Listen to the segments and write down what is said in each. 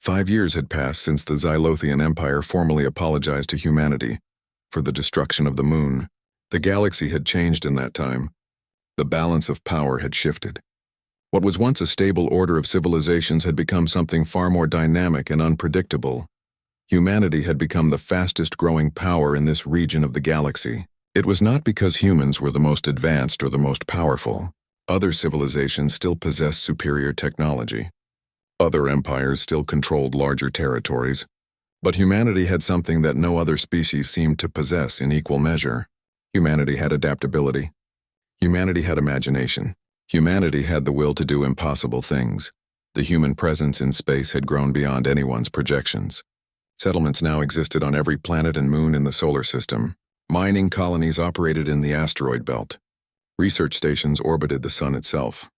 5 years had passed since the Xylothian Empire formally apologized to humanity for the destruction of the moon. The galaxy had changed in that time. The balance of power had shifted. What was once a stable order of civilizations had become something far more dynamic and unpredictable. Humanity had become the fastest-growing power in this region of the galaxy. It was not because humans were the most advanced or the most powerful. Other civilizations still possessed superior technology. Other empires still controlled larger territories. But humanity had something that no other species seemed to possess in equal measure. Humanity had adaptability. Humanity had imagination. Humanity had the will to do impossible things. The human presence in space had grown beyond anyone's projections. Settlements now existed on every planet and moon in the solar system. Mining colonies operated in the asteroid belt. Research stations orbited the sun itself.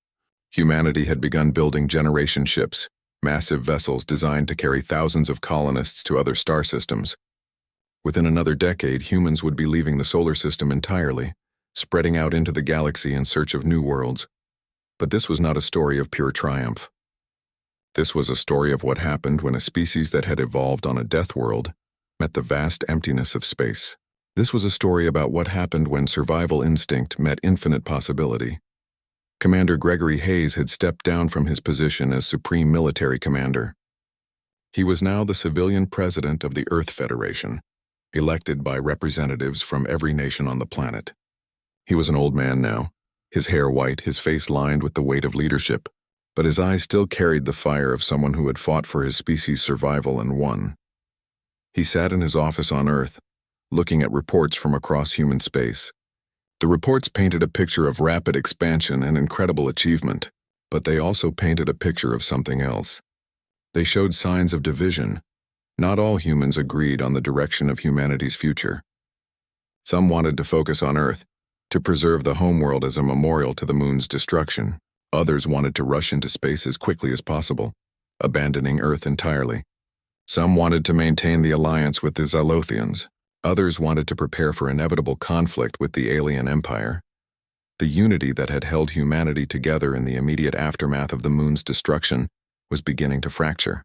Humanity had begun building generation ships, massive vessels designed to carry thousands of colonists to other star systems. Within another decade, humans would be leaving the solar system entirely, spreading out into the galaxy in search of new worlds. But this was not a story of pure triumph. This was a story of what happened when a species that had evolved on a death world met the vast emptiness of space. This was a story about what happened when survival instinct met infinite possibility. Commander Gregory Hayes had stepped down from his position as Supreme Military Commander. He was now the civilian president of the Earth Federation, elected by representatives from every nation on the planet. He was an old man now, his hair white, his face lined with the weight of leadership, but his eyes still carried the fire of someone who had fought for his species' survival and won. He sat in his office on Earth, looking at reports from across human space. The reports painted a picture of rapid expansion and incredible achievement, but they also painted a picture of something else. They showed signs of division. Not all humans agreed on the direction of humanity's future. Some wanted to focus on Earth, to preserve the homeworld as a memorial to the moon's destruction. Others wanted to rush into space as quickly as possible, abandoning Earth entirely. Some wanted to maintain the alliance with the Xylothians. Others wanted to prepare for inevitable conflict with the alien empire. The unity that had held humanity together in the immediate aftermath of the moon's destruction was beginning to fracture.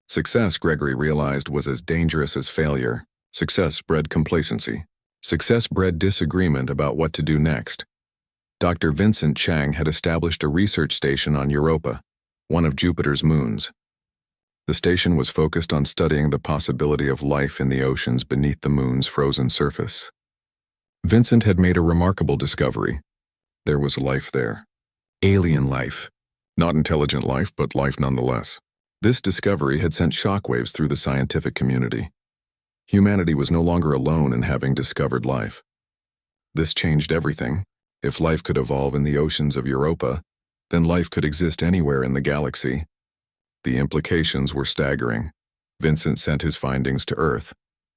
Success, Gregory realized, was as dangerous as failure. Success bred complacency. Success bred disagreement about what to do next. Dr. Vincent Chang had established a research station on Europa, one of Jupiter's moons. The station was focused on studying the possibility of life in the oceans beneath the moon's frozen surface. Vincent had made a remarkable discovery. There was life there. Alien life. Not intelligent life, but life nonetheless. This discovery had sent shockwaves through the scientific community. Humanity was no longer alone in having discovered life. This changed everything. If life could evolve in the oceans of Europa, then life could exist anywhere in the galaxy. The implications were staggering. Vincent sent his findings to Earth.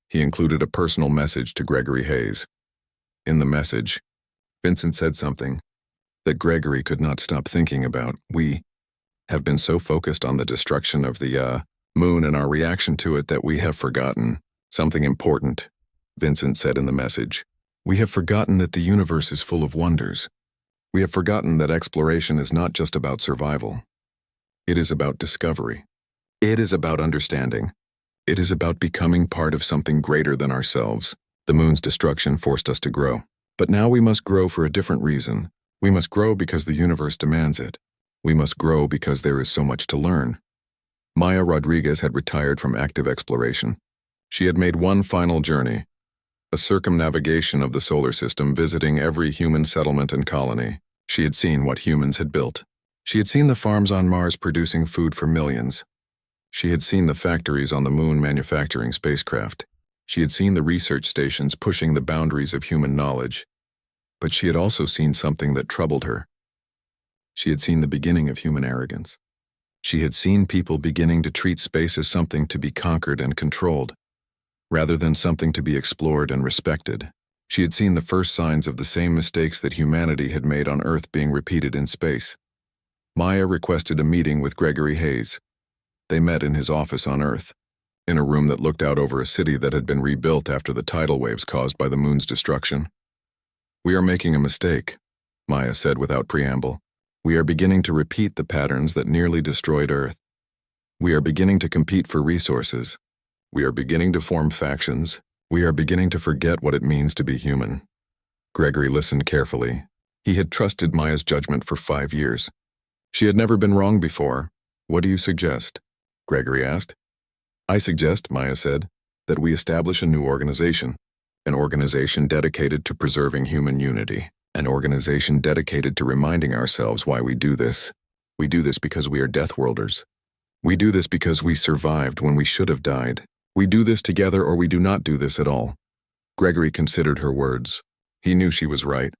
He included a personal message to Gregory Hayes. In the message, Vincent said something that Gregory could not stop thinking about. We have been so focused on the destruction of the moon and our reaction to it that we have forgotten something important, Vincent said in the message. We have forgotten that the universe is full of wonders. We have forgotten that exploration is not just about survival. It is about discovery. It is about understanding. It is about becoming part of something greater than ourselves. The moon's destruction forced us to grow. But now we must grow for a different reason. We must grow because the universe demands it. We must grow because there is so much to learn. Maya Rodriguez had retired from active exploration. She had made one final journey, a circumnavigation of the solar system, visiting every human settlement and colony. She had seen what humans had built. She had seen the farms on Mars producing food for millions. She had seen the factories on the moon manufacturing spacecraft. She had seen the research stations pushing the boundaries of human knowledge. But she had also seen something that troubled her. She had seen the beginning of human arrogance. She had seen people beginning to treat space as something to be conquered and controlled, rather than something to be explored and respected. She had seen the first signs of the same mistakes that humanity had made on Earth being repeated in space. Maya requested a meeting with Gregory Hayes. They met in his office on Earth, in a room that looked out over a city that had been rebuilt after the tidal waves caused by the moon's destruction. We are making a mistake, Maya said without preamble. We are beginning to repeat the patterns that nearly destroyed Earth. We are beginning to compete for resources. We are beginning to form factions. We are beginning to forget what it means to be human. Gregory listened carefully. He had trusted Maya's judgment for 5 years. She had never been wrong before. What do you suggest? Gregory asked. I suggest, Maya said, that we establish a new organization. An organization dedicated to preserving human unity. An organization dedicated to reminding ourselves why we do this. We do this because we are Deathworlders. We do this because we survived when we should have died. We do this together or we do not do this at all. Gregory considered her words. He knew she was right.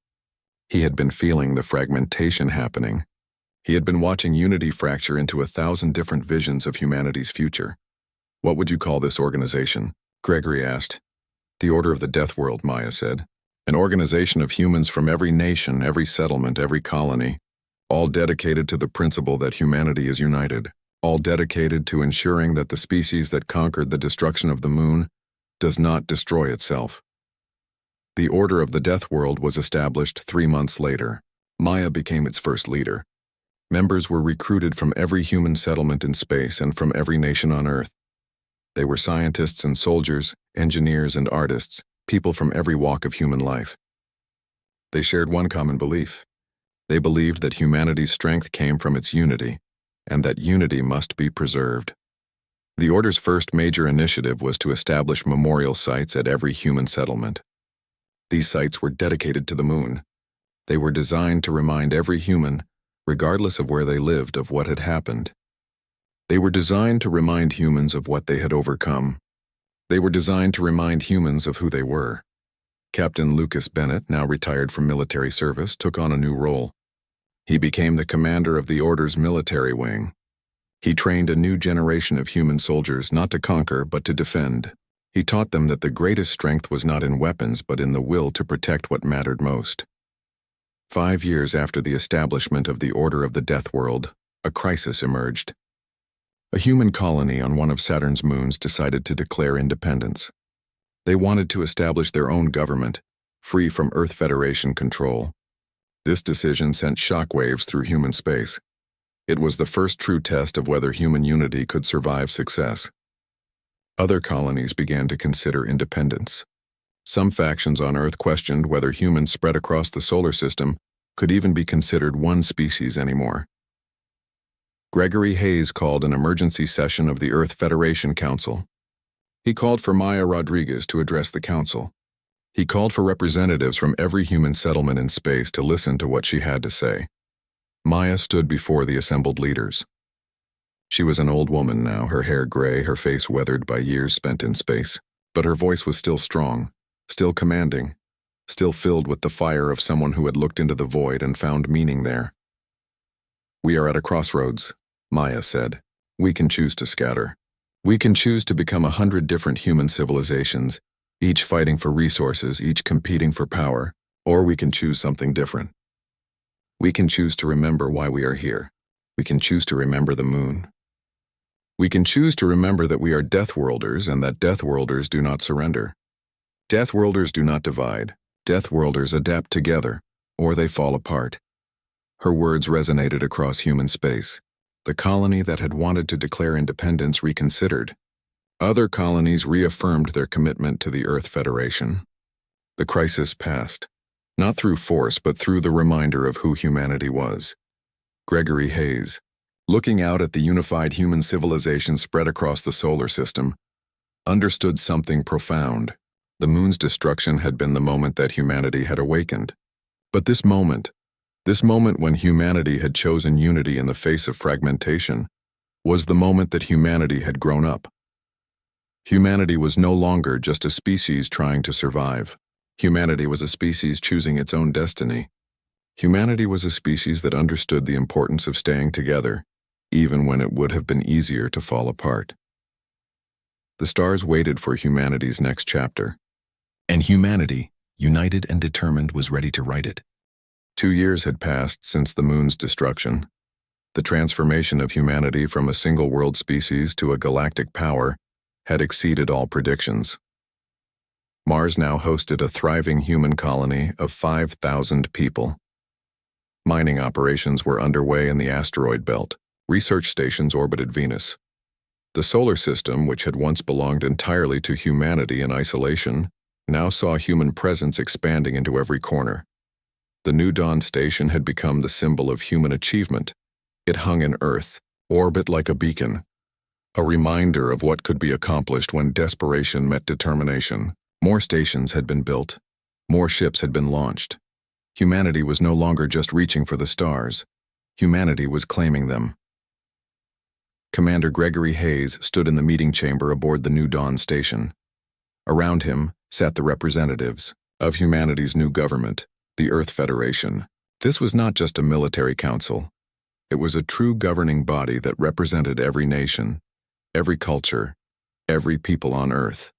He had been feeling the fragmentation happening. He had been watching unity fracture into 1,000 different visions of humanity's future. What would you call this organization? Gregory asked. The Order of the Death World, Maya said. An organization of humans from every nation, every settlement, every colony, all dedicated to the principle that humanity is united, all dedicated to ensuring that the species that conquered the destruction of the moon does not destroy itself. The Order of the Death World was established 3 months later. Maya became its first leader. Members were recruited from every human settlement in space and from every nation on Earth. They were scientists and soldiers, engineers and artists, people from every walk of human life. They shared one common belief. They believed that humanity's strength came from its unity, and that unity must be preserved. The Order's first major initiative was to establish memorial sites at every human settlement. These sites were dedicated to the moon. They were designed to remind every human, regardless of where they lived, of what had happened. They were designed to remind humans of what they had overcome. They were designed to remind humans of who they were. Captain Lucas Bennett, now retired from military service, took on a new role. He became the commander of the Order's military wing. He trained a new generation of human soldiers not to conquer but to defend. He taught them that the greatest strength was not in weapons but in the will to protect what mattered most. 5 years after the establishment of the Order of the Death World, a crisis emerged. A human colony on one of Saturn's moons decided to declare independence. They wanted to establish their own government, free from Earth Federation control. This decision sent shockwaves through human space. It was the first true test of whether human unity could survive success. Other colonies began to consider independence. Some factions on Earth questioned whether humans spread across the solar system could even be considered one species anymore. Gregory Hayes called an emergency session of the Earth Federation Council. He called for Maya Rodriguez to address the council. He called for representatives from every human settlement in space to listen to what she had to say. Maya stood before the assembled leaders. She was an old woman now, her hair gray, her face weathered by years spent in space. But her voice was still strong, still commanding, still filled with the fire of someone who had looked into the void and found meaning there. We are at a crossroads, Maya said. We can choose to scatter. We can choose to become 100 different human civilizations, each fighting for resources, each competing for power, or we can choose something different. We can choose to remember why we are here. We can choose to remember the moon. We can choose to remember that we are Deathworlders and that Deathworlders do not surrender. Deathworlders do not divide. Deathworlders adapt together, or they fall apart. Her words resonated across human space. The colony that had wanted to declare independence reconsidered. Other colonies reaffirmed their commitment to the Earth Federation. The crisis passed, not through force but through the reminder of who humanity was. Gregory Hayes, looking out at the unified human civilization spread across the solar system, understood something profound. The moon's destruction had been the moment that humanity had awakened. But this moment when humanity had chosen unity in the face of fragmentation, was the moment that humanity had grown up. Humanity was no longer just a species trying to survive. Humanity was a species choosing its own destiny. Humanity was a species that understood the importance of staying together, even when it would have been easier to fall apart. The stars waited for humanity's next chapter. And humanity, united and determined, was ready to write it. 2 years had passed since the moon's destruction. The transformation of humanity from a single world species to a galactic power had exceeded all predictions. Mars now hosted a thriving human colony of 5,000 people. Mining operations were underway in the asteroid belt. Research stations orbited Venus. The solar system, which had once belonged entirely to humanity in isolation, now saw human presence expanding into every corner. The New Dawn station had become the symbol of human achievement. It hung in Earth, orbit like a beacon, a reminder of what could be accomplished when desperation met determination. More stations had been built. More ships had been launched. Humanity was no longer just reaching for the stars. Humanity was claiming them. Commander Gregory Hayes stood in the meeting chamber aboard the New Dawn station. Around him sat the representatives of humanity's new government, the Earth Federation. This was not just a military council. It was a true governing body that represented every nation, every culture, every people on Earth.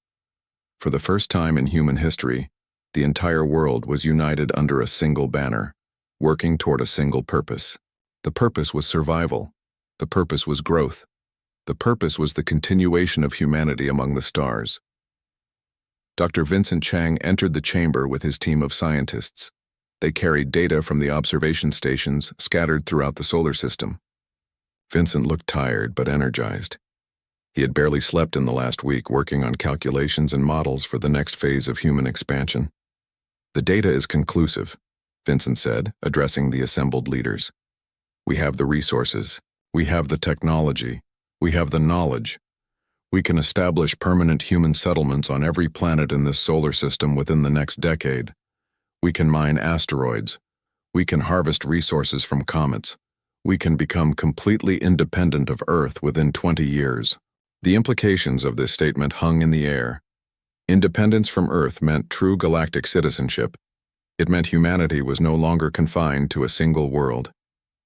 For the first time in human history, the entire world was united under a single banner, working toward a single purpose. The purpose was survival. The purpose was growth. The purpose was the continuation of humanity among the stars. Dr. Vincent Chang entered the chamber with his team of scientists. They carried data from the observation stations scattered throughout the solar system. Vincent looked tired but energized. He had barely slept in the last week working on calculations and models for the next phase of human expansion. The data is conclusive, Vincent said, addressing the assembled leaders. We have the resources. We have the technology. We have the knowledge. We can establish permanent human settlements on every planet in this solar system within the next decade. We can mine asteroids. We can harvest resources from comets. We can become completely independent of Earth within 20 years. The implications of this statement hung in the air. Independence from Earth meant true galactic citizenship. It meant humanity was no longer confined to a single world.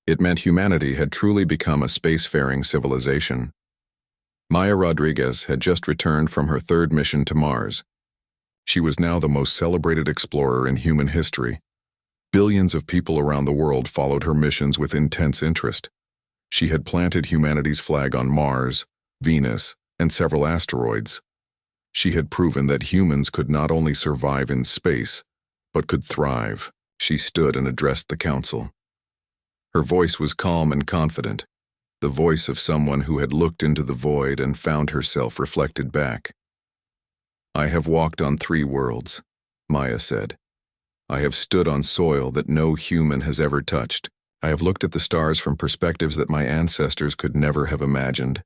It meant humanity had truly become a spacefaring civilization. Maya Rodriguez had just returned from her third mission to Mars. She was now the most celebrated explorer in human history. Billions of people around the world followed her missions with intense interest. She had planted humanity's flag on Mars, Venus, and several asteroids. She had proven that humans could not only survive in space, but could thrive. She stood and addressed the council. Her voice was calm and confident, the voice of someone who had looked into the void and found herself reflected back. I have walked on 3 worlds, Maya said. I have stood on soil that no human has ever touched. I have looked at the stars from perspectives that my ancestors could never have imagined.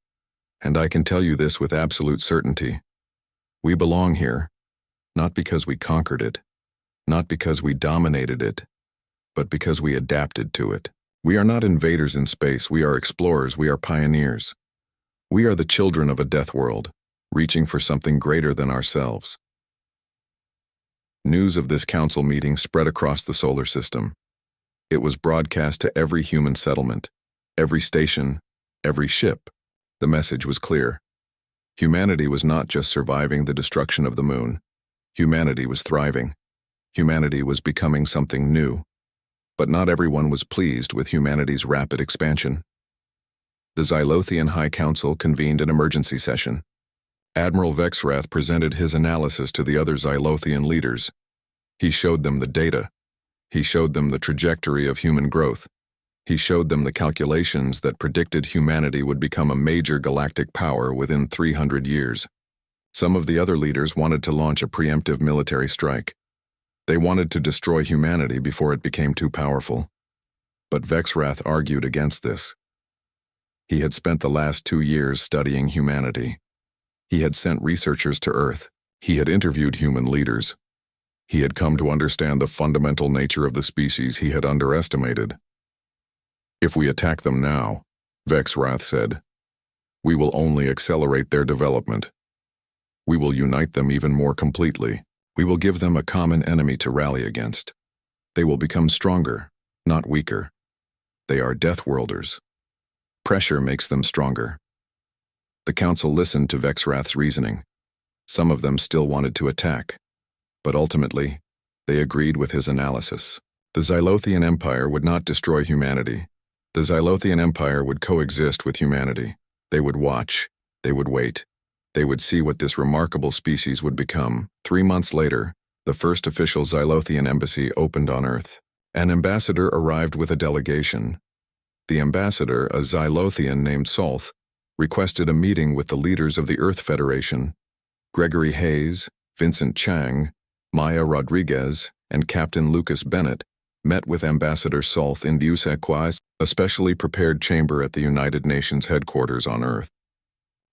And I can tell you this with absolute certainty. We belong here, not because we conquered it, not because we dominated it, but because we adapted to it. We are not invaders in space, we are explorers, we are pioneers. We are the children of a death world, reaching for something greater than ourselves. News of this council meeting spread across the solar system. It was broadcast to every human settlement, every station, every ship. The message was clear. Humanity was not just surviving the destruction of the moon. Humanity was thriving. Humanity was becoming something new. But not everyone was pleased with humanity's rapid expansion. The Xylothian High Council convened an emergency session. Admiral Vexrath presented his analysis to the other Xylothian leaders. He showed them the data. He showed them the trajectory of human growth. He showed them the calculations that predicted humanity would become a major galactic power within 300 years. Some of the other leaders wanted to launch a preemptive military strike. They wanted to destroy humanity before it became too powerful. But Vexrath argued against this. He had spent the last 2 years studying humanity. He had sent researchers to Earth. He had interviewed human leaders. He had come to understand the fundamental nature of the species he had underestimated. If we attack them now, Vexrath said, we will only accelerate their development. We will unite them even more completely. We will give them a common enemy to rally against. They will become stronger, not weaker. They are Deathworlders. Pressure makes them stronger. The council listened to Vexrath's reasoning. Some of them still wanted to attack, but ultimately, they agreed with his analysis. The Xylothian Empire would not destroy humanity. The Xylothian Empire would coexist with humanity. They would watch. They would wait. They would see what this remarkable species would become. 3 months later, the first official Xylothian embassy opened on Earth. An ambassador arrived with a delegation. The ambassador, a Xylothian named Solth, requested a meeting with the leaders of the Earth Federation, Gregory Hayes, Vincent Chang, Maya Rodriguez, and Captain Lucas Bennett, met with Ambassador Solth in HFY, a specially prepared chamber at the United Nations headquarters on Earth.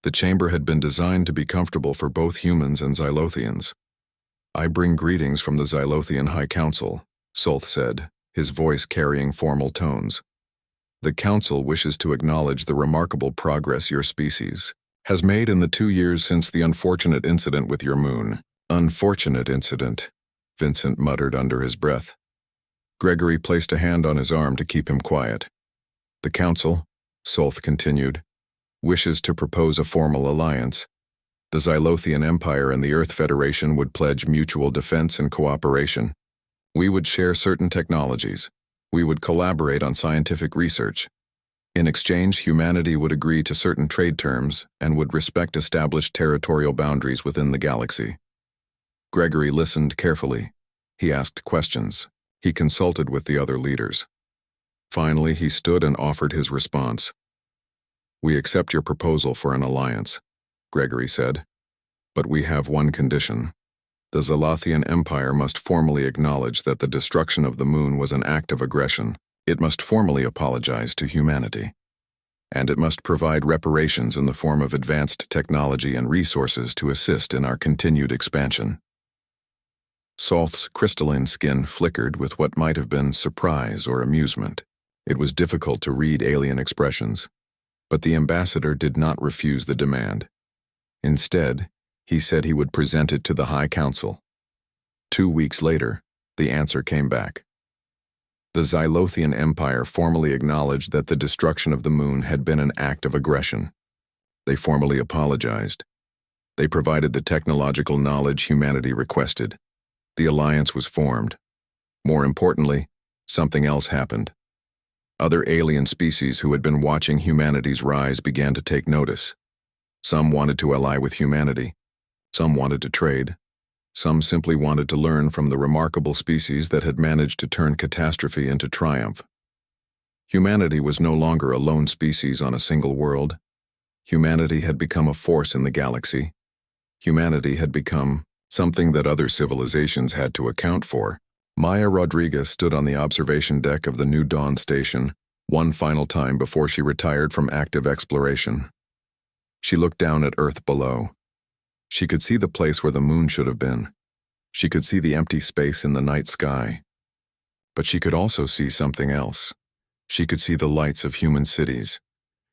The chamber had been designed to be comfortable for both humans and Xylothians. "I bring greetings from the Xylothian High Council," Solth said, his voice carrying formal tones. "The Council wishes to acknowledge the remarkable progress your species has made in the 2 years since the unfortunate incident with your moon." "Unfortunate incident," Vincent muttered under his breath. Gregory placed a hand on his arm to keep him quiet. "The Council," Solth continued, "wishes to propose a formal alliance. The Xylothian Empire and the Earth Federation would pledge mutual defense and cooperation. We would share certain technologies. We would collaborate on scientific research. In exchange, humanity would agree to certain trade terms and would respect established territorial boundaries within the galaxy." Gregory listened carefully. He asked questions. He consulted with the other leaders. Finally, he stood and offered his response. "We accept your proposal for an alliance," Gregory said. "But we have one condition. The Xylothian Empire must formally acknowledge that the destruction of the moon was an act of aggression. It must formally apologize to humanity. And it must provide reparations in the form of advanced technology and resources to assist in our continued expansion." Solth's crystalline skin flickered with what might have been surprise or amusement. It was difficult to read alien expressions. But the ambassador did not refuse the demand. Instead, he said he would present it to the High Council. 2 weeks later, the answer came back. The Xylothian Empire formally acknowledged that the destruction of the moon had been an act of aggression. They formally apologized. They provided the technological knowledge humanity requested. The alliance was formed. More importantly, something else happened. Other alien species who had been watching humanity's rise began to take notice. Some wanted to ally with humanity. Some wanted to trade. Some simply wanted to learn from the remarkable species that had managed to turn catastrophe into triumph. Humanity was no longer a lone species on a single world. Humanity had become a force in the galaxy. Humanity had become something that other civilizations had to account for. Maya Rodriguez stood on the observation deck of the New Dawn station one final time before she retired from active exploration. She looked down at Earth below. She could see the place where the moon should have been. She could see the empty space in the night sky. But she could also see something else. She could see the lights of human cities.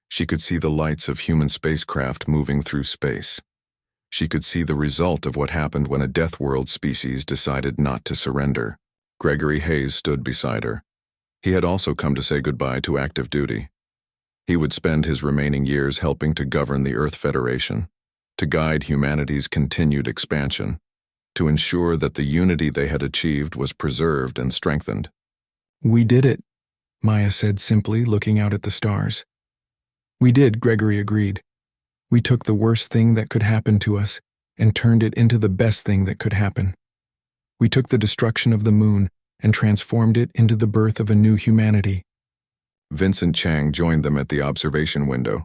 She could see the lights of human spacecraft moving through space. She could see the result of what happened when a Deathworld species decided not to surrender. Gregory Hayes stood beside her. He had also come to say goodbye to active duty. He would spend his remaining years helping to govern the Earth Federation, to guide humanity's continued expansion, to ensure that the unity they had achieved was preserved and strengthened. "We did it," Maya said simply, looking out at the stars. "We did," Gregory agreed. "We took the worst thing that could happen to us and turned it into the best thing that could happen. We took the destruction of the moon and transformed it into the birth of a new humanity." Vincent Chang joined them at the observation window.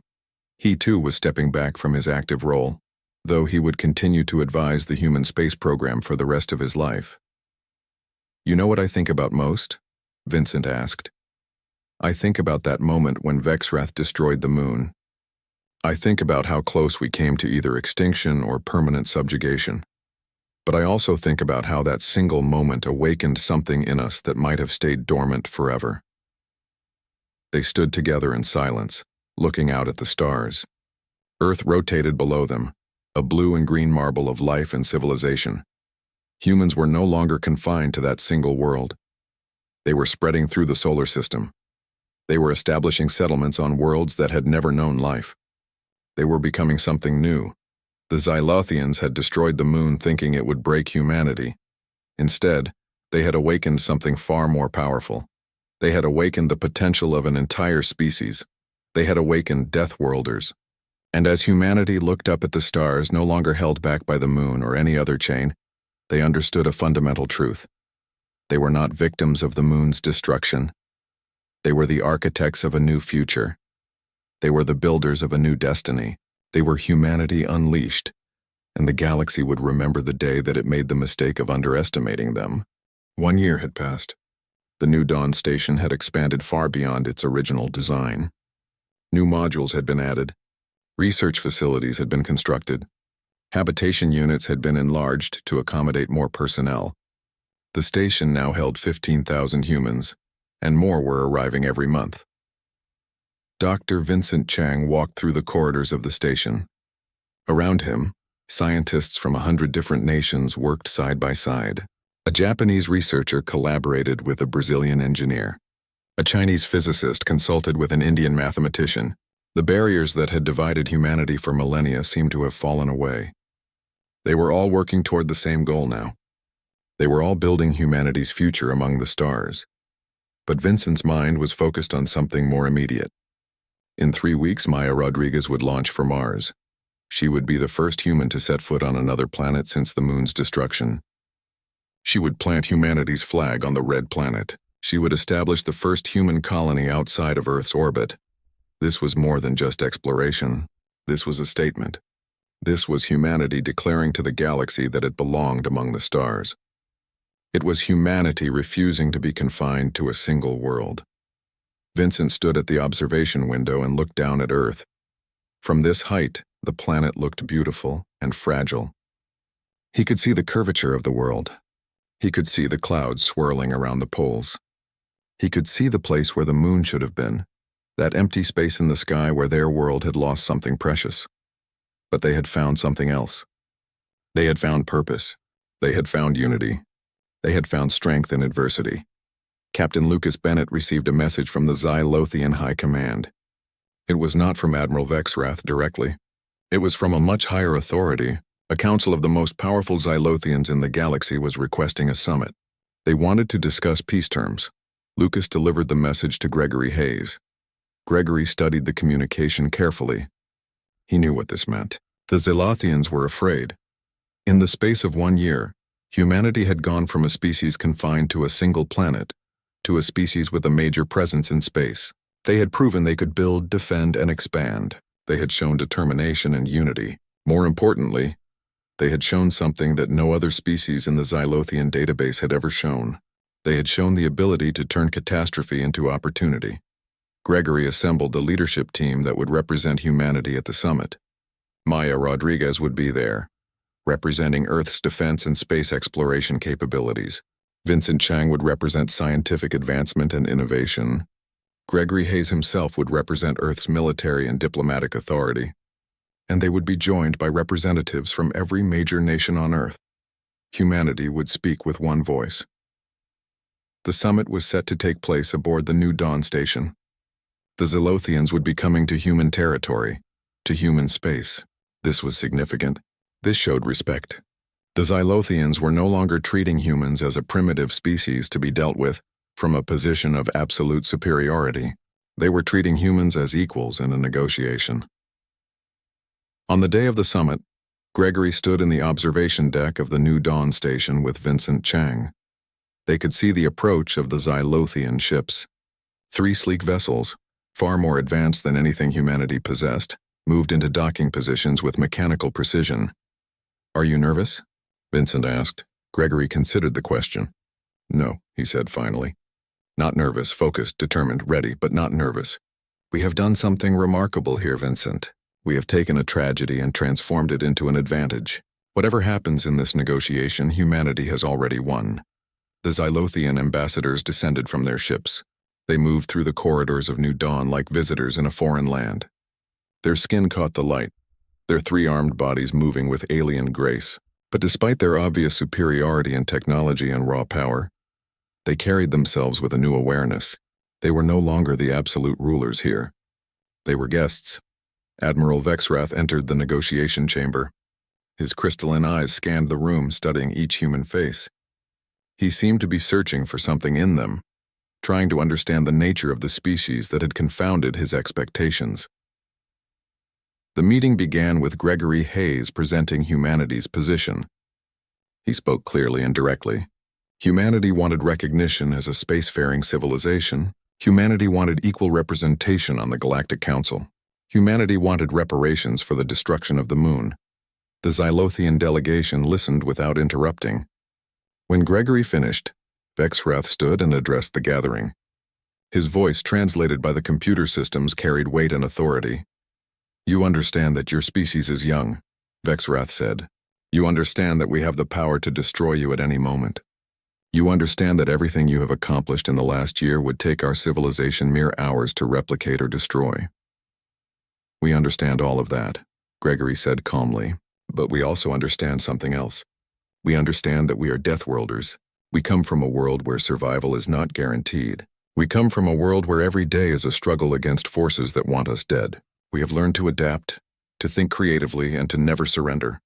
He too was stepping back from his active role, though he would continue to advise the human space program for the rest of his life. "You know what I think about most?" Vincent asked. "I think about that moment when Vexrath destroyed the moon. I think about how close we came to either extinction or permanent subjugation. But I also think about how that single moment awakened something in us that might have stayed dormant forever." They stood together in silence, looking out at the stars. Earth rotated below them, a blue and green marble of life and civilization. Humans were no longer confined to that single world. They were spreading through the solar system. They were establishing settlements on worlds that had never known life. They were becoming something new. The Xylothians had destroyed the moon thinking it would break humanity. Instead, they had awakened something far more powerful. They had awakened the potential of an entire species. They had awakened Deathworlders. And as humanity looked up at the stars, no longer held back by the moon or any other chain, they understood a fundamental truth. They were not victims of the moon's destruction. They were the architects of a new future. They were the builders of a new destiny. They were humanity unleashed, and the galaxy would remember the day that it made the mistake of underestimating them. 1 year had passed. The New Dawn station had expanded far beyond its original design. New modules had been added. Research facilities had been constructed. Habitation units had been enlarged to accommodate more personnel. The station now held 15,000 humans, and more were arriving every month. Dr. Vincent Chang walked through the corridors of the station. Around him, scientists from 100 different nations worked side by side. A Japanese researcher collaborated with a Brazilian engineer. A Chinese physicist consulted with an Indian mathematician. The barriers that had divided humanity for millennia seemed to have fallen away. They were all working toward the same goal now. They were all building humanity's future among the stars. But Vincent's mind was focused on something more immediate. In 3 weeks, Maya Rodriguez would launch for Mars. She would be the first human to set foot on another planet since the moon's destruction. She would plant humanity's flag on the red planet. She would establish the first human colony outside of Earth's orbit. This was more than just exploration. This was a statement. This was humanity declaring to the galaxy that it belonged among the stars. It was humanity refusing to be confined to a single world. Vincent stood at the observation window and looked down at Earth. From this height, the planet looked beautiful and fragile. He could see the curvature of the world. He could see the clouds swirling around the poles. He could see the place where the moon should have been, that empty space in the sky where their world had lost something precious. But they had found something else. They had found purpose. They had found unity. They had found strength in adversity. Captain Lucas Bennett received a message from the Xylothian High Command. It was not from Admiral Vexrath directly. It was from a much higher authority. A council of the most powerful Xylothians in the galaxy was requesting a summit. They wanted to discuss peace terms. Lucas delivered the message to Gregory Hayes. Gregory studied the communication carefully. He knew what this meant. The Xylothians were afraid. In the space of 1 year, humanity had gone from a species confined to a single planet to a species with a major presence in space. They had proven they could build, defend, and expand. They had shown determination and unity. More importantly, they had shown something that no other species in the Xylothian database had ever shown. They had shown the ability to turn catastrophe into opportunity. Gregory assembled the leadership team that would represent humanity at the summit. Maya Rodriguez would be there, representing Earth's defense and space exploration capabilities. Vincent Chang would represent scientific advancement and innovation. Gregory Hayes himself would represent Earth's military and diplomatic authority. And they would be joined by representatives from every major nation on Earth. Humanity would speak with one voice. The summit was set to take place aboard the New Dawn station. The Xylothians would be coming to human territory, to human space. This was significant. This showed respect. The Xylothians were no longer treating humans as a primitive species to be dealt with from a position of absolute superiority. They were treating humans as equals in a negotiation. On the day of the summit, Gregory stood in the observation deck of the New Dawn station with Vincent Chang. They could see the approach of the Xylothian ships. 3 sleek vessels, far more advanced than anything humanity possessed, moved into docking positions with mechanical precision. "Are you nervous?" Vincent asked. Gregory considered the question. "No," he said finally. "Not nervous, focused, determined, ready, but not nervous. We have done something remarkable here, Vincent. We have taken a tragedy and transformed it into an advantage. Whatever happens in this negotiation, humanity has already won." The Xylothian ambassadors descended from their ships. They moved through the corridors of New Dawn like visitors in a foreign land. Their skin caught the light, their 3-armed bodies moving with alien grace. But despite their obvious superiority in technology and raw power, they carried themselves with a new awareness. They were no longer the absolute rulers here. They were guests. Admiral Vexrath entered the negotiation chamber. His crystalline eyes scanned the room, studying each human face. He seemed to be searching for something in them, trying to understand the nature of the species that had confounded his expectations. The meeting began with Gregory Hayes presenting humanity's position. He spoke clearly and directly. Humanity wanted recognition as a spacefaring civilization. Humanity wanted equal representation on the Galactic Council. Humanity wanted reparations for the destruction of the moon. The Xylothian delegation listened without interrupting. When Gregory finished, Vexrath stood and addressed the gathering. His voice, translated by the computer systems, carried weight and authority. "You understand that your species is young," Vexrath said. "You understand that we have the power to destroy you at any moment. You understand that everything you have accomplished in the last year would take our civilization mere hours to replicate or destroy." "We understand all of that," Gregory said calmly, "but we also understand something else. We understand that we are Deathworlders. We come from a world where survival is not guaranteed. We come from a world where every day is a struggle against forces that want us dead. We have learned to adapt, to think creatively, and to never surrender."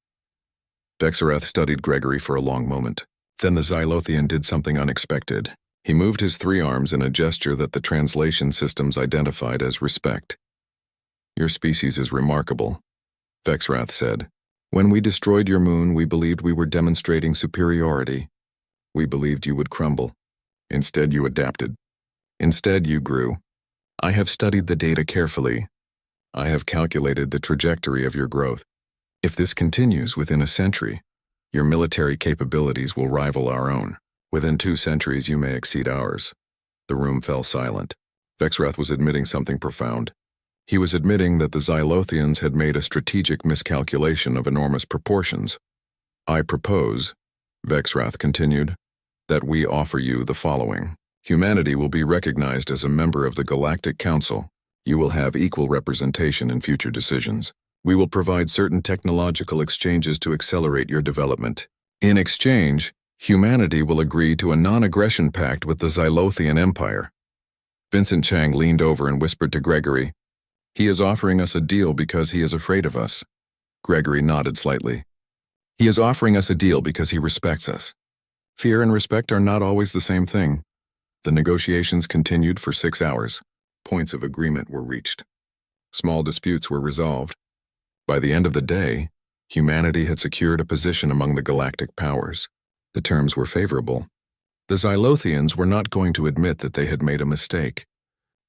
Vexrath studied Gregory for a long moment. Then the Xylothian did something unexpected. He moved his three arms in a gesture that the translation systems identified as respect. "Your species is remarkable," Vexrath said. "When we destroyed your moon, we believed we were demonstrating superiority. We believed you would crumble. Instead, you adapted. Instead, you grew. I have studied the data carefully. I have calculated the trajectory of your growth. If this continues within a century, your military capabilities will rival our own. Within 2 centuries, you may exceed ours." The room fell silent. Vexrath was admitting something profound. He was admitting that the Xylothians had made a strategic miscalculation of enormous proportions. "I propose," Vexrath continued, "that we offer you the following. Humanity will be recognized as a member of the Galactic Council. You will have equal representation in future decisions. We will provide certain technological exchanges to accelerate your development. In exchange, humanity will agree to a non-aggression pact with the Xylothian Empire." Vincent Chang leaned over and whispered to Gregory, "He is offering us a deal because he is afraid of us." Gregory nodded slightly. "He is offering us a deal because he respects us. Fear and respect are not always the same thing." The negotiations continued for 6 hours. Points of agreement were reached. Small disputes were resolved. By the end of the day, humanity had secured a position among the galactic powers. The terms were favorable. The Xylothians were not going to admit that they had made a mistake,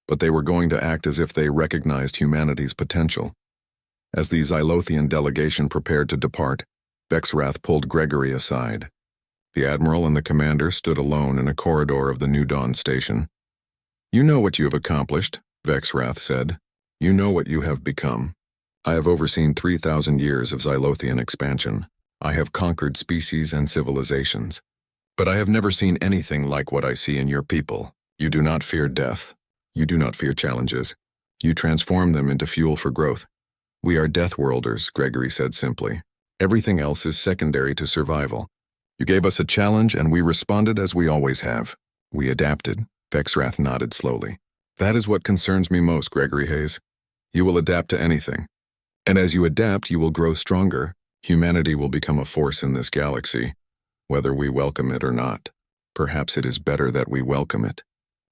but they were going to act as if they recognized humanity's potential. As the Xylothian delegation prepared to depart, Vexrath pulled Gregory aside. The admiral and the commander stood alone in a corridor of the New Dawn station. "You know what you have accomplished," Vexrath said. "You know what you have become. I have overseen 3,000 years of Xylothian expansion. I have conquered species and civilizations. But I have never seen anything like what I see in your people. You do not fear death. You do not fear challenges. You transform them into fuel for growth. We are Deathworlders," Gregory said simply. "Everything else is secondary to survival. You gave us a challenge and we responded as we always have. We adapted." Vexrath nodded slowly. "That is what concerns me most, Gregory Hayes. You will adapt to anything. And as you adapt, you will grow stronger. Humanity will become a force in this galaxy, whether we welcome it or not. Perhaps it is better that we welcome it.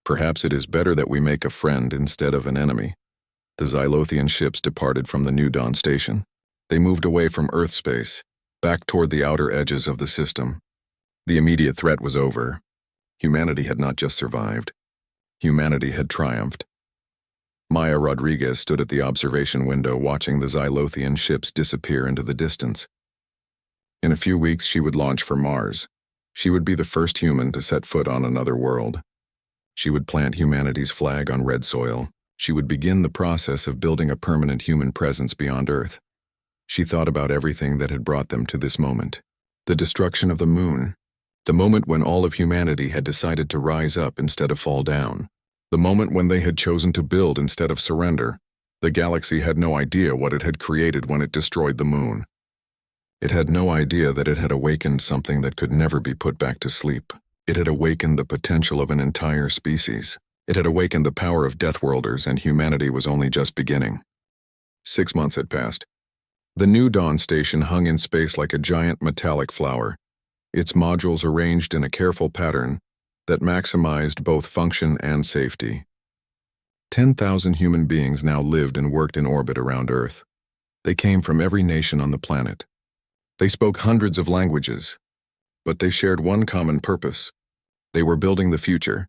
Perhaps it is better that we make a friend instead of an enemy." The Xylothian ships departed from the New Dawn station. They moved away from Earth space, back toward the outer edges of the system. The immediate threat was over. Humanity had not just survived. Humanity had triumphed. Maya Rodriguez stood at the observation window watching the Xylothian ships disappear into the distance. In a few weeks, she would launch for Mars. She would be the first human to set foot on another world. She would plant humanity's flag on red soil. She would begin the process of building a permanent human presence beyond Earth. She thought about everything that had brought them to this moment. The destruction of the moon. The moment when all of humanity had decided to rise up instead of fall down. The moment when they had chosen to build instead of surrender. The galaxy had no idea what it had created when it destroyed the moon. It had no idea that it had awakened something that could never be put back to sleep. It had awakened the potential of an entire species. It had awakened the power of Deathworlders, and humanity was only just beginning. 6 months had passed. The New Dawn station hung in space like a giant metallic flower, its modules arranged in a careful pattern that maximized both function and safety. 10,000 human beings now lived and worked in orbit around Earth. They came from every nation on the planet. They spoke hundreds of languages, but they shared one common purpose. They were building the future.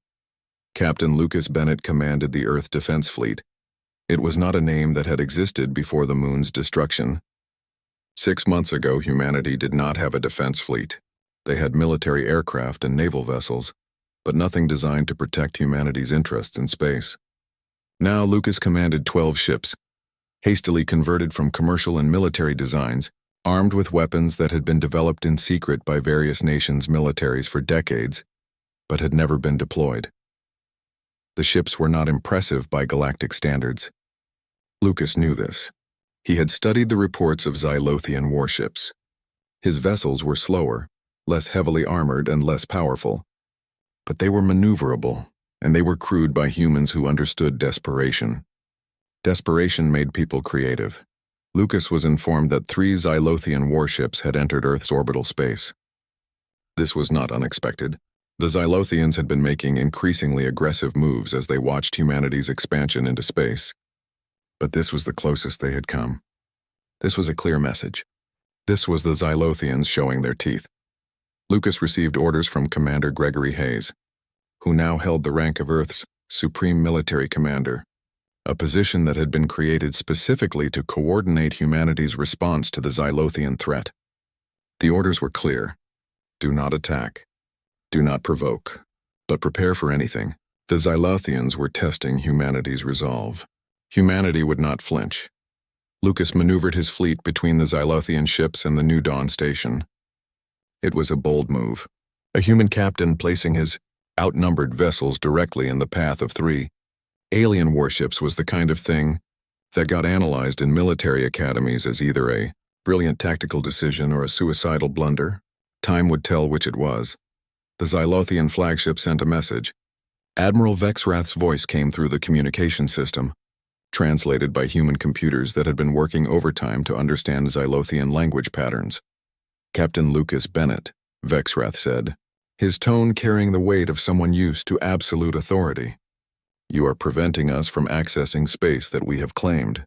Captain Lucas Bennett commanded the Earth Defense Fleet. It was not a name that had existed before the moon's destruction. 6 months ago, humanity did not have a defense fleet. They had military aircraft and naval vessels, but nothing designed to protect humanity's interests in space. Now Lucas commanded 12 ships, hastily converted from commercial and military designs, armed with weapons that had been developed in secret by various nations' militaries for decades, but had never been deployed. The ships were not impressive by galactic standards. Lucas knew this. He had studied the reports of Xylothian warships. His vessels were slower, less heavily armored, and less powerful. But they were maneuverable, and they were crewed by humans who understood desperation. Desperation made people creative. Lucas was informed that 3 Xylothian warships had entered Earth's orbital space. This was not unexpected. The Xylothians had been making increasingly aggressive moves as they watched humanity's expansion into space. But this was the closest they had come. This was a clear message. This was the Xylothians showing their teeth. Lucas received orders from Commander Gregory Hayes, who now held the rank of Earth's Supreme Military Commander, a position that had been created specifically to coordinate humanity's response to the Xylothian threat. The orders were clear. Do not attack. Do not provoke. But prepare for anything. The Xylothians were testing humanity's resolve. Humanity would not flinch. Lucas maneuvered his fleet between the Xylothian ships and the New Dawn station. It was a bold move. A human captain placing his outnumbered vessels directly in the path of 3 alien warships was the kind of thing that got analyzed in military academies as either a brilliant tactical decision or a suicidal blunder. Time would tell which it was. The Xylothian flagship sent a message. Admiral Vexrath's voice came through the communication system, translated by human computers that had been working overtime to understand Xylothian language patterns. Captain Lucas Bennett, Vexrath said, his tone carrying the weight of someone used to absolute authority. You are preventing us from accessing space that we have claimed.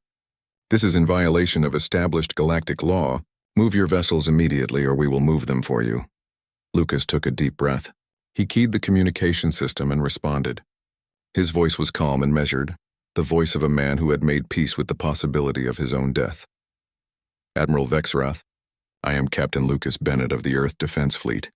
This is in violation of established galactic law. Move your vessels immediately or we will move them for you. Lucas took a deep breath. He keyed the communication system and responded. His voice was calm and measured, the voice of a man who had made peace with the possibility of his own death. Admiral Vexrath, I am Captain Lucas Bennett of the Earth Defense Fleet.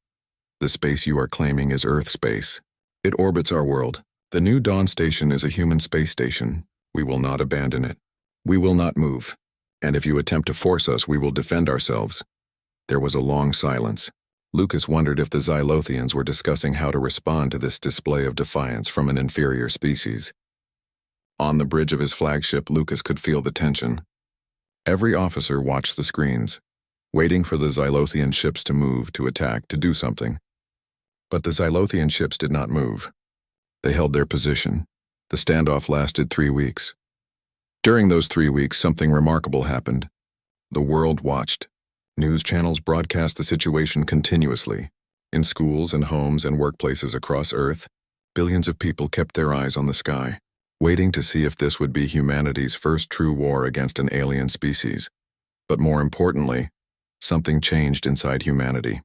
The space you are claiming is Earth space. It orbits our world. The New Dawn station is a human space station. We will not abandon it. We will not move. And if you attempt to force us, we will defend ourselves. There was a long silence. Lucas wondered if the Xylothians were discussing how to respond to this display of defiance from an inferior species. On the bridge of his flagship, Lucas could feel the tension. Every officer watched the screens, waiting for the Xylothian ships to move, to attack, to do something. But the Xylothian ships did not move. They held their position. The standoff lasted 3 weeks. During those 3 weeks, something remarkable happened. The world watched. News channels broadcast the situation continuously. In schools and homes and workplaces across Earth, billions of people kept their eyes on the sky, waiting to see if this would be humanity's first true war against an alien species. But more importantly, something changed inside humanity.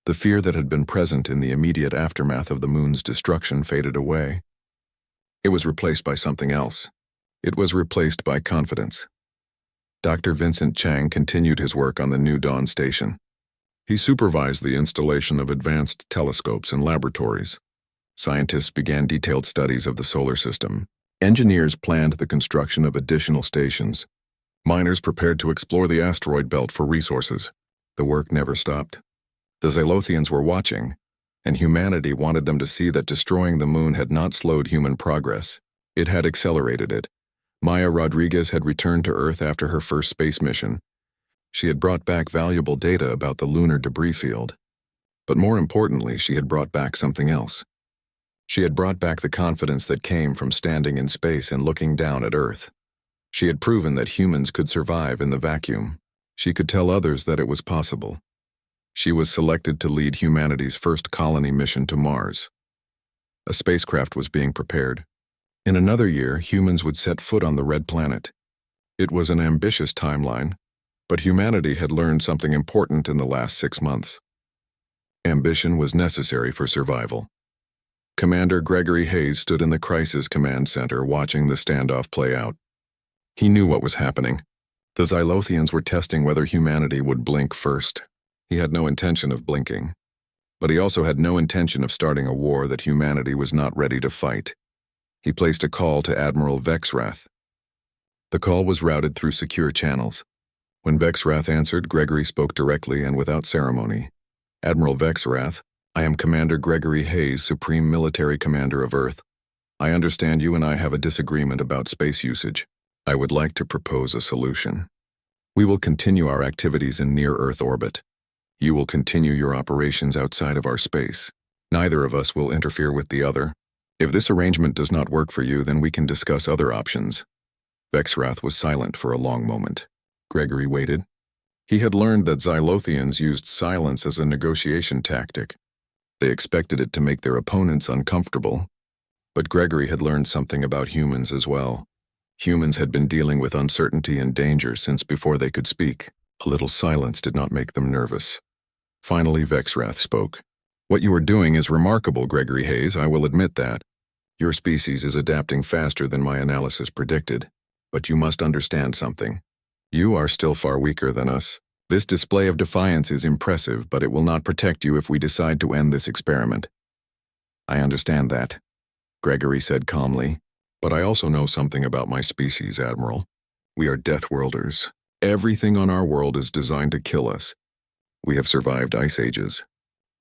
The fear that had been present in the immediate aftermath of the moon's destruction faded away. It was replaced by something else. It was replaced by confidence. Dr. Vincent Chang continued his work on the New Dawn station. He supervised the installation of advanced telescopes in laboratories. Scientists began detailed studies of the solar system. Engineers planned the construction of additional stations. Miners prepared to explore the asteroid belt for resources. The work never stopped. The Xylothians were watching, and humanity wanted them to see that destroying the moon had not slowed human progress. It had accelerated it. Maya Rodriguez had returned to Earth after her first space mission. She had brought back valuable data about the lunar debris field. But more importantly, she had brought back something else. She had brought back the confidence that came from standing in space and looking down at Earth. She had proven that humans could survive in the vacuum. She could tell others that it was possible. She was selected to lead humanity's first colony mission to Mars. A spacecraft was being prepared. In another year, humans would set foot on the Red Planet. It was an ambitious timeline, but humanity had learned something important in the last 6 months. Ambition was necessary for survival. Commander Gregory Hayes stood in the Crisis Command Center watching the standoff play out. He knew what was happening. The Xylothians were testing whether humanity would blink first. He had no intention of blinking. But he also had no intention of starting a war that humanity was not ready to fight. He placed a call to Admiral Vexrath. The call was routed through secure channels. When Vexrath answered, Gregory spoke directly and without ceremony. Admiral Vexrath, I am Commander Gregory Hayes, Supreme Military Commander of Earth. I understand you and I have a disagreement about space usage. I would like to propose a solution. We will continue our activities in near-Earth orbit. You will continue your operations outside of our space. Neither of us will interfere with the other. If this arrangement does not work for you, then we can discuss other options. Vexrath was silent for a long moment. Gregory waited. He had learned that Xylothians used silence as a negotiation tactic. They expected it to make their opponents uncomfortable. But Gregory had learned something about humans as well. Humans had been dealing with uncertainty and danger since before they could speak. A little silence did not make them nervous. Finally, Vexrath spoke. What you are doing is remarkable, Gregory Hayes, I will admit that. Your species is adapting faster than my analysis predicted. But you must understand something. You are still far weaker than us. This display of defiance is impressive, but it will not protect you if we decide to end this experiment. I understand that, Gregory said calmly. But I also know something about my species, Admiral. We are Deathworlders. Everything on our world is designed to kill us. We have survived ice ages.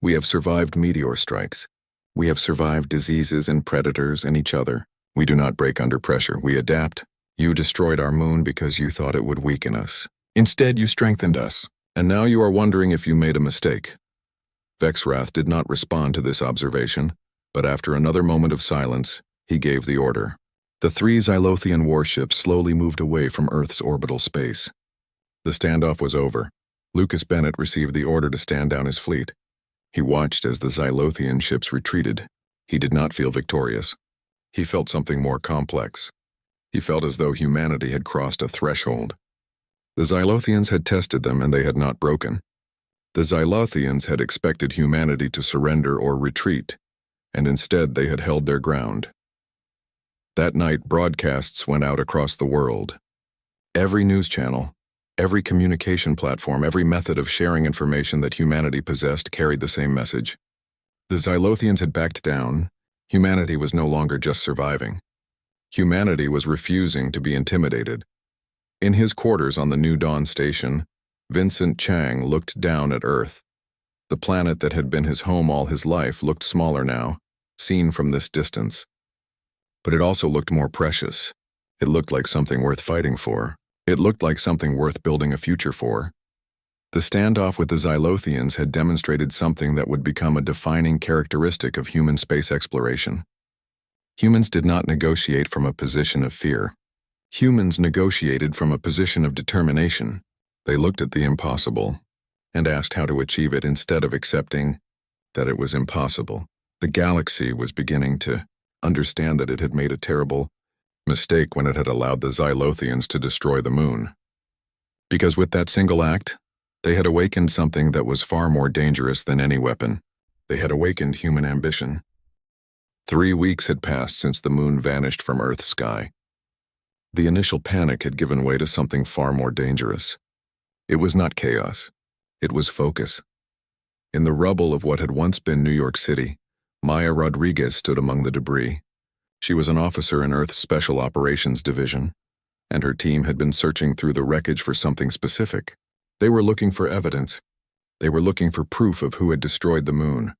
We have survived meteor strikes. We have survived diseases and predators and each other. We do not break under pressure. We adapt. You destroyed our moon because you thought it would weaken us. Instead, you strengthened us. And now you are wondering if you made a mistake. Vexrath did not respond to this observation, but after another moment of silence, he gave the order. The 3 Xylothian warships slowly moved away from Earth's orbital space. The standoff was over. Lucas Bennett received the order to stand down his fleet. He watched as the Xylothian ships retreated. He did not feel victorious. He felt something more complex. He felt as though humanity had crossed a threshold. The Xylothians had tested them and they had not broken. The Xylothians had expected humanity to surrender or retreat, and instead they had held their ground. That night, broadcasts went out across the world. Every news channel, every communication platform, every method of sharing information that humanity possessed carried the same message. The Xylothians had backed down. Humanity was no longer just surviving. Humanity was refusing to be intimidated. In his quarters on the New Dawn station, Vincent Chang looked down at Earth. The planet that had been his home all his life looked smaller now, seen from this distance. But it also looked more precious. It looked like something worth fighting for. It looked like something worth building a future for. The standoff with the Xylothians had demonstrated something that would become a defining characteristic of human space exploration. Humans did not negotiate from a position of fear. Humans negotiated from a position of determination. They looked at the impossible and asked how to achieve it instead of accepting that it was impossible. The galaxy was beginning to understand that it had made a terrible mistake when it had allowed the Xylothians to destroy the moon. Because with that single act, they had awakened something that was far more dangerous than any weapon. They had awakened human ambition. 3 weeks had passed since the moon vanished from Earth's sky. The initial panic had given way to something far more dangerous. It was not chaos. It was focus. In the rubble of what had once been New York City, Maya Rodriguez stood among the debris. She was an officer in Earth's Special Operations Division, and her team had been searching through the wreckage for something specific. They were looking for evidence. They were looking for proof of who had destroyed the moon.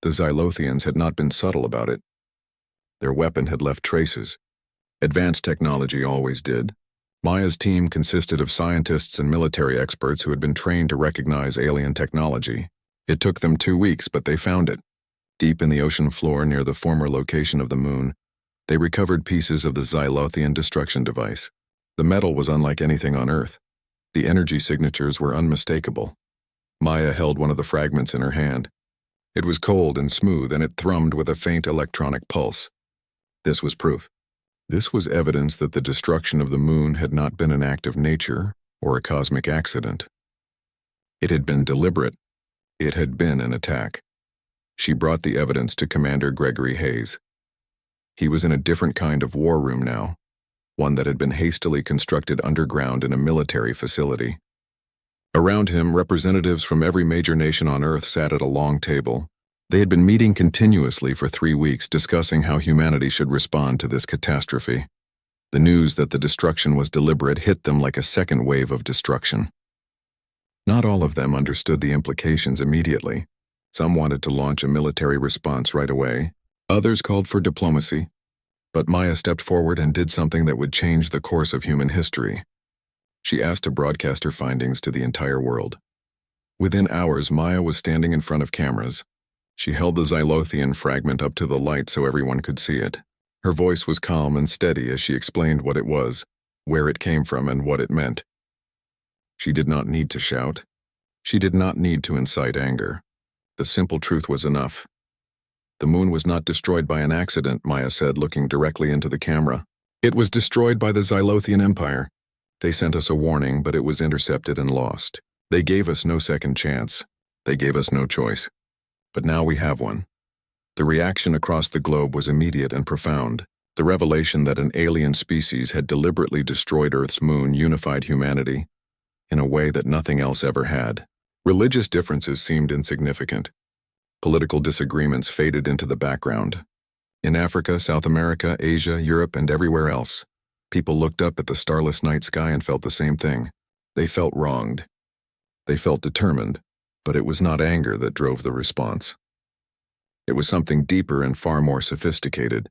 The Xylothians had not been subtle about it. Their weapon had left traces. Advanced technology always did. Maya's team consisted of scientists and military experts who had been trained to recognize alien technology. It took them 2 weeks, but they found it. Deep in the ocean floor near the former location of the moon, they recovered pieces of the Xylothian destruction device. The metal was unlike anything on Earth. The energy signatures were unmistakable. Maya held one of the fragments in her hand. It was cold and smooth, and it thrummed with a faint electronic pulse. This was proof. This was evidence that the destruction of the moon had not been an act of nature or a cosmic accident. It had been deliberate. It had been an attack. She brought the evidence to Commander Gregory Hayes. He was in a different kind of war room now, one that had been hastily constructed underground in a military facility. Around him, representatives from every major nation on Earth sat at a long table. They had been meeting continuously for 3 weeks, discussing how humanity should respond to this catastrophe. The news that the destruction was deliberate hit them like a second wave of destruction. Not all of them understood the implications immediately. Some wanted to launch a military response right away. Others called for diplomacy. But Maya stepped forward and did something that would change the course of human history. She asked to broadcast her findings to the entire world. Within hours, Maya was standing in front of cameras. She held the Xylothian fragment up to the light so everyone could see it. Her voice was calm and steady as she explained what it was, where it came from, and what it meant. She did not need to shout. She did not need to incite anger. The simple truth was enough. The moon was not destroyed by an accident, Maya said, looking directly into the camera. It was destroyed by the Xylothian Empire. They sent us a warning, but it was intercepted and lost. They gave us no second chance. They gave us no choice. But now we have one. The reaction across the globe was immediate and profound. The revelation that an alien species had deliberately destroyed Earth's moon unified humanity in a way that nothing else ever had. Religious differences seemed insignificant. Political disagreements faded into the background. In Africa, South America, Asia, Europe, and everywhere else, people looked up at the starless night sky and felt the same thing. They felt wronged. They felt determined, but it was not anger that drove the response. It was something deeper and far more sophisticated.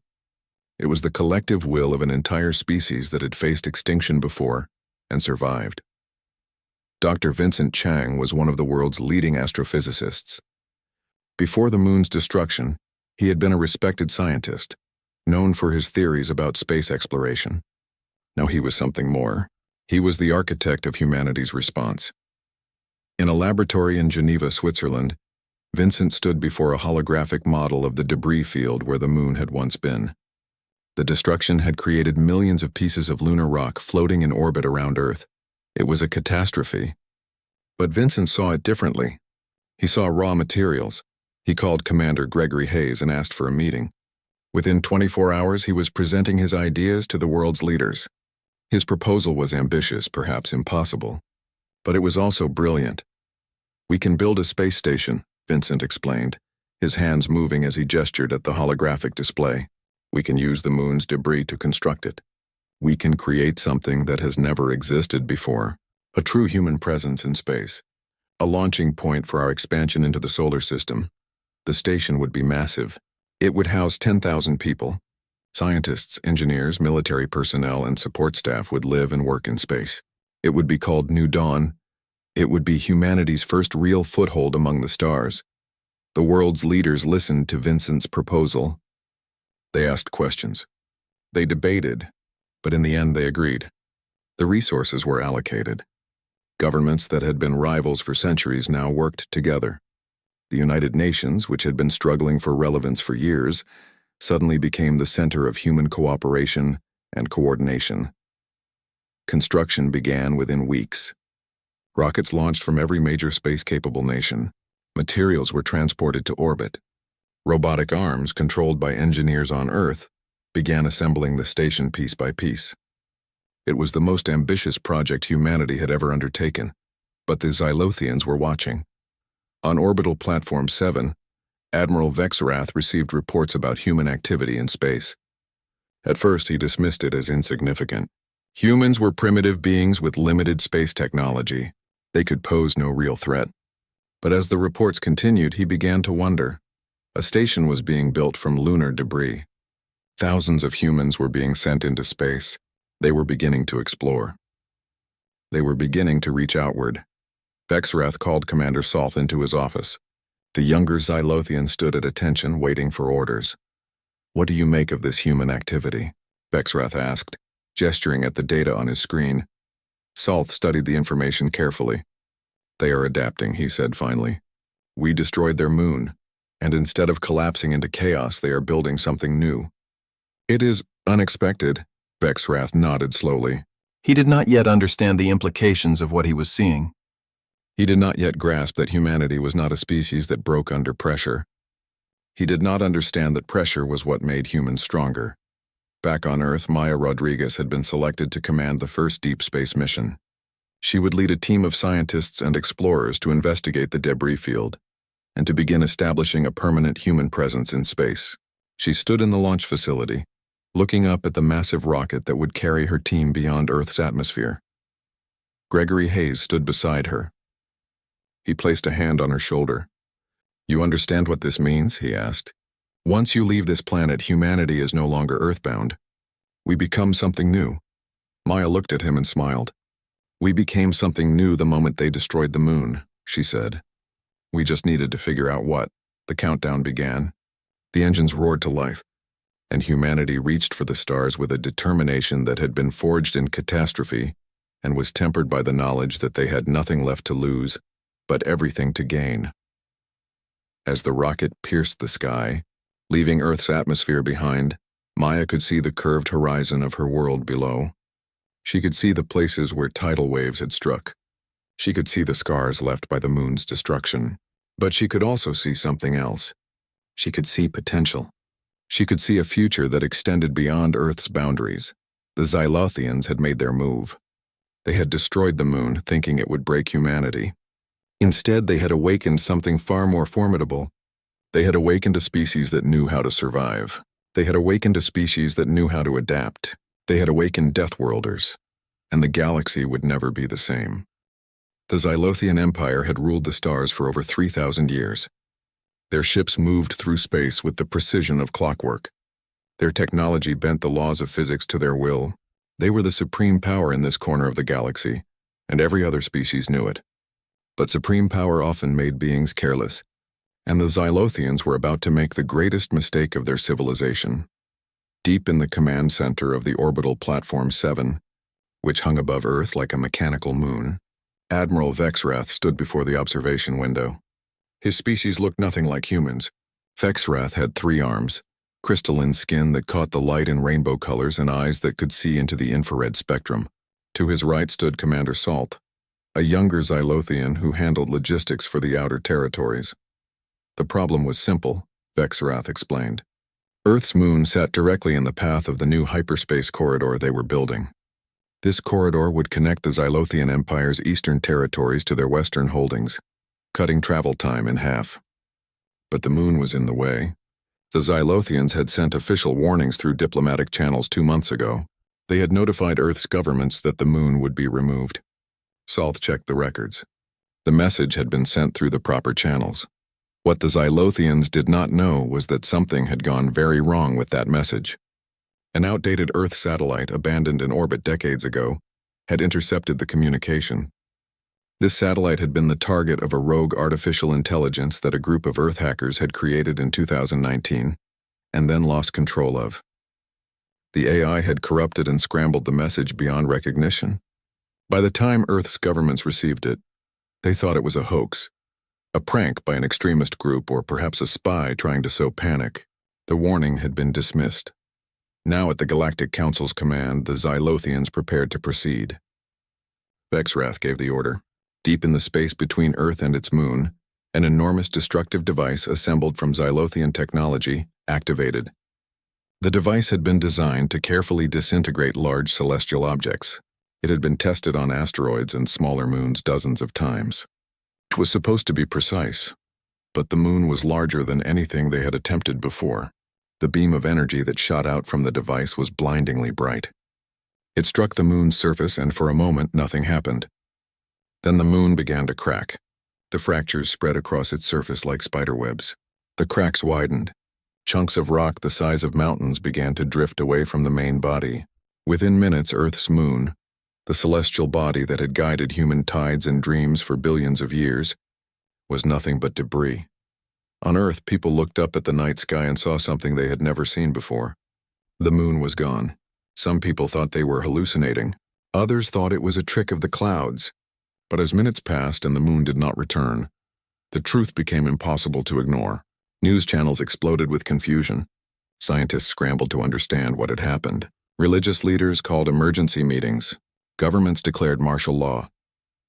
It was the collective will of an entire species that had faced extinction before and survived. Dr. Vincent Chang was one of the world's leading astrophysicists. Before the moon's destruction, he had been a respected scientist, known for his theories about space exploration. Now he was something more. He was the architect of humanity's response. In a laboratory in Geneva, Switzerland, Vincent stood before a holographic model of the debris field where the moon had once been. The destruction had created millions of pieces of lunar rock floating in orbit around Earth. It was a catastrophe. But Vincent saw it differently. He saw raw materials. He called Commander Gregory Hayes and asked for a meeting. Within 24 hours, he was presenting his ideas to the world's leaders. His proposal was ambitious, perhaps impossible, but it was also brilliant. "We can build a space station," Vincent explained, his hands moving as he gestured at the holographic display. "We can use the moon's debris to construct it. We can create something that has never existed before, a true human presence in space, a launching point for our expansion into the solar system. The station would be massive. It would house 10,000 people. Scientists, engineers, military personnel, and support staff would live and work in space. It would be called New Dawn. It would be humanity's first real foothold among the stars." The world's leaders listened to Vincent's proposal. They asked questions. They debated, but in the end they agreed. The resources were allocated. Governments that had been rivals for centuries now worked together. The United Nations, which had been struggling for relevance for years, suddenly became the center of human cooperation and coordination. Construction began within weeks. Rockets launched from every major space-capable nation. Materials were transported to orbit. Robotic arms, controlled by engineers on Earth, began assembling the station piece by piece. It was the most ambitious project humanity had ever undertaken, but the Xylothians were watching. On Orbital Platform 7, Admiral Vexrath received reports about human activity in space. At first, he dismissed it as insignificant. Humans were primitive beings with limited space technology. They could pose no real threat. But as the reports continued, he began to wonder. A station was being built from lunar debris. Thousands of humans were being sent into space. They were beginning to explore. They were beginning to reach outward. Vexrath called Commander Salth into his office. The younger Xylothian stood at attention, waiting for orders. "What do you make of this human activity?" Vexrath asked, gesturing at the data on his screen. Salth studied the information carefully. "They are adapting," he said finally. "We destroyed their moon, and instead of collapsing into chaos, they are building something new." "It is unexpected," Vexrath nodded slowly. He did not yet understand the implications of what he was seeing. He did not yet grasp that humanity was not a species that broke under pressure. He did not understand that pressure was what made humans stronger. Back on Earth, Maya Rodriguez had been selected to command the first deep space mission. She would lead a team of scientists and explorers to investigate the debris field and to begin establishing a permanent human presence in space. She stood in the launch facility, looking up at the massive rocket that would carry her team beyond Earth's atmosphere. Gregory Hayes stood beside her. He placed a hand on her shoulder. "You understand what this means?" he asked. "Once you leave this planet, humanity is no longer earthbound. We become something new." Maya looked at him and smiled. "We became something new the moment they destroyed the moon," she said. "We just needed to figure out what." The countdown began. The engines roared to life, and humanity reached for the stars with a determination that had been forged in catastrophe and was tempered by the knowledge that they had nothing left to lose, but everything to gain. As the rocket pierced the sky, leaving Earth's atmosphere behind, Maya could see the curved horizon of her world below. She could see the places where tidal waves had struck. She could see the scars left by the moon's destruction. But she could also see something else. She could see potential. She could see a future that extended beyond Earth's boundaries. The Xylothians had made their move. They had destroyed the moon, thinking it would break humanity. Instead, they had awakened something far more formidable. They had awakened a species that knew how to survive. They had awakened a species that knew how to adapt. They had awakened Deathworlders, and the galaxy would never be the same. The Xylothian Empire had ruled the stars for over 3,000 years. Their ships moved through space with the precision of clockwork. Their technology bent the laws of physics to their will. They were the supreme power in this corner of the galaxy, and every other species knew it. But supreme power often made beings careless, and the Xylothians were about to make the greatest mistake of their civilization. Deep in the command center of the orbital platform 7, which hung above Earth like a mechanical moon, Admiral Vexrath stood before the observation window. His species looked nothing like humans. Vexrath had 3 arms, crystalline skin that caught the light in rainbow colors and eyes that could see into the infrared spectrum. To his right stood Commander Salt, a younger Xylothian who handled logistics for the outer territories. The problem was simple, Vexrath explained. Earth's moon sat directly in the path of the new hyperspace corridor they were building. This corridor would connect the Xylothian Empire's eastern territories to their western holdings, cutting travel time in half. But the moon was in the way. The Xylothians had sent official warnings through diplomatic channels 2 months ago. They had notified Earth's governments that the moon would be removed. Salt checked the records. The message had been sent through the proper channels. What the Xylothians did not know was that something had gone very wrong with that message. An outdated Earth satellite abandoned in orbit decades ago had intercepted the communication. This satellite had been the target of a rogue artificial intelligence that a group of Earth hackers had created in 2019 and then lost control of. The AI had corrupted and scrambled the message beyond recognition. By the time Earth's governments received it, they thought it was a hoax, a prank by an extremist group or perhaps a spy trying to sow panic. The warning had been dismissed. Now at the Galactic Council's command, the Xylothians prepared to proceed. Vexrath gave the order. Deep in the space between Earth and its moon, an enormous destructive device assembled from Xylothian technology activated. The device had been designed to carefully disintegrate large celestial objects. It had been tested on asteroids and smaller moons dozens of times. It was supposed to be precise, but the moon was larger than anything they had attempted before. The beam of energy that shot out from the device was blindingly bright. It struck the moon's surface and for a moment nothing happened. Then the moon began to crack. The fractures spread across its surface like spiderwebs. The cracks widened. Chunks of rock the size of mountains began to drift away from the main body. Within minutes, Earth's moon, the celestial body that had guided human tides and dreams for billions of years, was nothing but debris. On Earth, people looked up at the night sky and saw something they had never seen before. The moon was gone. Some people thought they were hallucinating. Others thought it was a trick of the clouds. But as minutes passed and the moon did not return, the truth became impossible to ignore. News channels exploded with confusion. Scientists scrambled to understand what had happened. Religious leaders called emergency meetings. Governments declared martial law.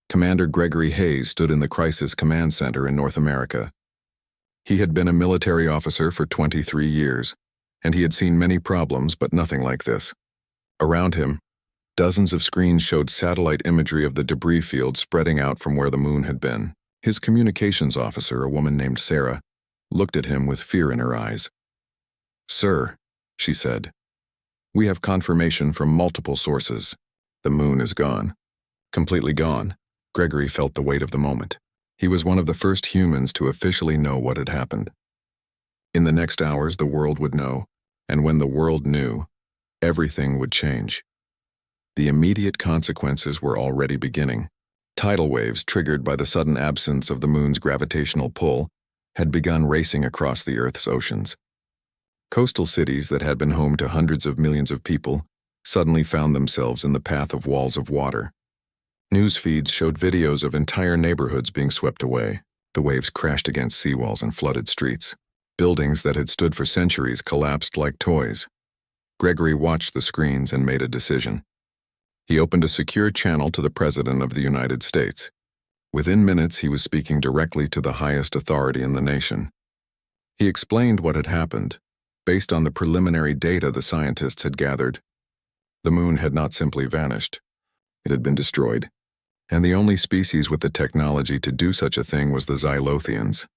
Commander Gregory Hayes stood in the Crisis Command Center in North America. He had been a military officer for 23 years, and he had seen many problems but nothing like this. Around him, dozens of screens showed satellite imagery of the debris field spreading out from where the moon had been. His communications officer, a woman named Sarah, looked at him with fear in her eyes. "Sir," she said, "we have confirmation from multiple sources. The moon is gone." Completely gone. Gregory felt the weight of the moment. He was one of the first humans to officially know what had happened. In the next hours, the world would know, and when the world knew, everything would change. The immediate consequences were already beginning. Tidal waves triggered by the sudden absence of the moon's gravitational pull had begun racing across the Earth's oceans. Coastal cities that had been home to hundreds of millions of people suddenly found themselves in the path of walls of water. News feeds showed videos of entire neighborhoods being swept away. The waves crashed against seawalls and flooded streets. Buildings that had stood for centuries collapsed like toys. Gregory watched the screens and made a decision. He opened a secure channel to the President of the United States. Within minutes, he was speaking directly to the highest authority in the nation. He explained what had happened, based on the preliminary data the scientists had gathered. The moon had not simply vanished. It had been destroyed. And the only species with the technology to do such a thing was the Xylothians.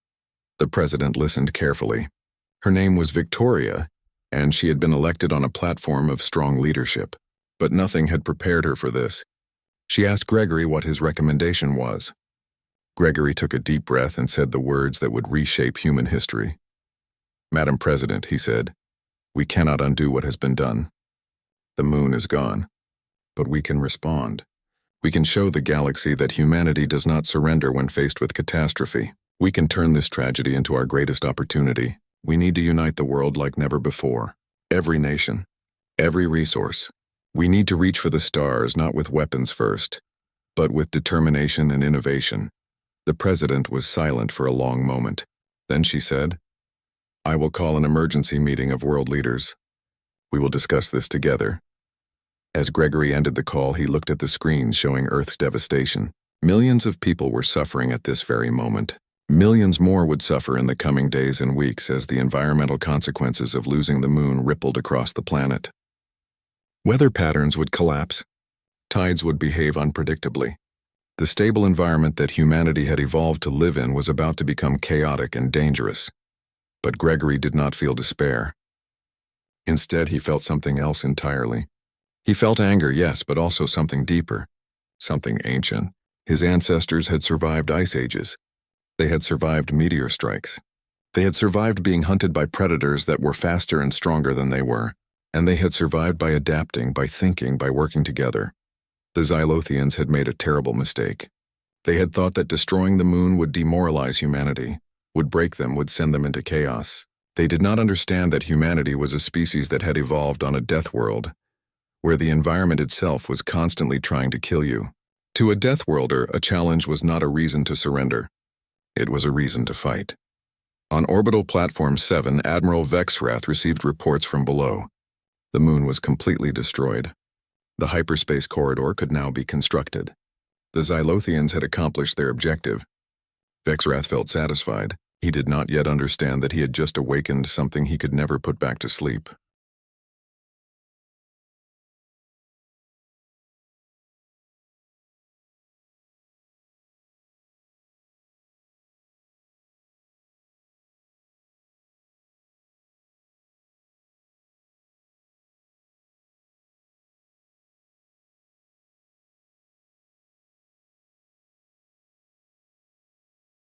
The president listened carefully. Her name was Victoria, and she had been elected on a platform of strong leadership. But nothing had prepared her for this. She asked Gregory what his recommendation was. Gregory took a deep breath and said the words that would reshape human history. "Madam President," he said, "we cannot undo what has been done. The moon is gone, but we can respond. We can show the galaxy that humanity does not surrender when faced with catastrophe. We can turn this tragedy into our greatest opportunity. We need to unite the world like never before. Every nation, every resource. We need to reach for the stars, not with weapons first, but with determination and innovation." The president was silent for a long moment. Then she said, "I will call an emergency meeting of world leaders. We will discuss this together." As Gregory ended the call, he looked at the screens showing Earth's devastation. Millions of people were suffering at this very moment. Millions more would suffer in the coming days and weeks as the environmental consequences of losing the moon rippled across the planet. Weather patterns would collapse. Tides would behave unpredictably. The stable environment that humanity had evolved to live in was about to become chaotic and dangerous. But Gregory did not feel despair. Instead, he felt something else entirely. He felt anger, yes, but also something deeper, something ancient. His ancestors had survived ice ages. They had survived meteor strikes. They had survived being hunted by predators that were faster and stronger than they were. And they had survived by adapting, by thinking, by working together. The Xylothians had made a terrible mistake. They had thought that destroying the moon would demoralize humanity, would break them, would send them into chaos. They did not understand that humanity was a species that had evolved on a death world, where the environment itself was constantly trying to kill you. To a death worlder, a challenge was not a reason to surrender. It was a reason to fight. On Orbital Platform 7, Admiral Vexrath received reports from below. The moon was completely destroyed. The hyperspace corridor could now be constructed. The Xylothians had accomplished their objective. Vexrath felt satisfied. He did not yet understand that he had just awakened something he could never put back to sleep.